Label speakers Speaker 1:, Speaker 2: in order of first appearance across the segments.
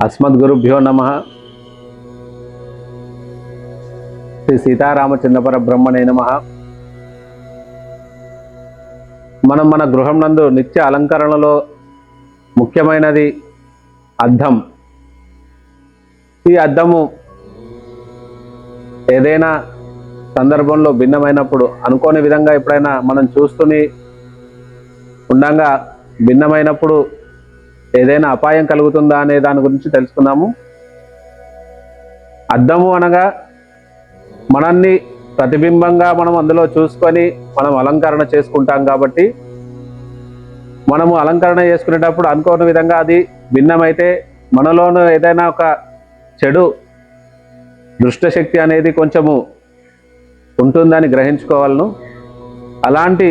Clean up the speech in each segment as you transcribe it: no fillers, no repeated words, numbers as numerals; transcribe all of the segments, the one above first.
Speaker 1: అస్మద్గురుభ్యో నమః. శ్రీ సీతారామచంద్ర పరబ్రహ్మణే నమః. మనం మన గృహం నందు నిత్య అలంకరణలో ముఖ్యమైనది అద్దం. ఈ అద్దము ఏదైనా సందర్భంలో భిన్నమైనప్పుడు, అనుకోని విధంగా ఎప్పుడైనా మనం చూస్తూనే ఉండగా భిన్నమైనప్పుడు ఏదైనా అపాయం కలుగుతుందా అనే దాని గురించి తెలుసుకుందాము. అద్దము అనగా మనల్ని ప్రతిబింబంగా మనం అందులో చూసుకొని మనం అలంకరణ చేసుకుంటాం. కాబట్టి మనము అలంకరణ చేసుకునేటప్పుడు అనుకోని విధంగా అది భిన్నమైతే మనలోనూ ఏదైనా ఒక చెడు దుష్టశక్తి అనేది కొంచెము ఉంటుందని గ్రహించుకోవాలను. అలాంటి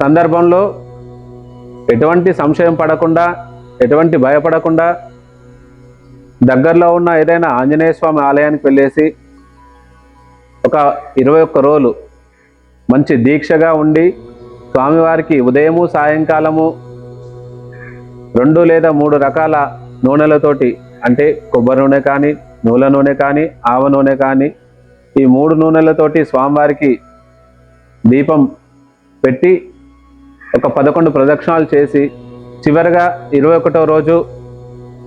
Speaker 1: సందర్భంలో ఎటువంటి సంశయం పడకుండా, ఎటువంటి భయపడకుండా దగ్గరలో ఉన్న ఏదైనా ఆంజనేయ స్వామి ఆలయానికి వెళ్ళేసి ఒక 21 రోజులు మంచి దీక్షగా ఉండి స్వామివారికి ఉదయము సాయంకాలము 2 లేదా 3 రకాల నూనెలతోటి, అంటే కొబ్బరి నూనె కానీ, నువ్వుల నూనె కానీ, ఆవ నూనె కానీ, ఈ 3 నూనెలతోటి స్వామివారికి దీపం పెట్టి ఒక 11 ప్రదక్షిణాలు చేసి చివరిగా 21వ రోజు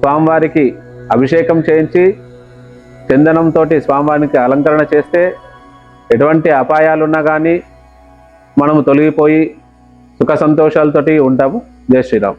Speaker 1: స్వామివారికి అభిషేకం చేయించి చందనంతో స్వామివారికి అలంకరణ చేస్తే ఎటువంటి అపాయాలున్నా కానీ మనము తొలగిపోయి సుఖ సంతోషాలతోటి ఉంటాము. జై శ్రీరామ్.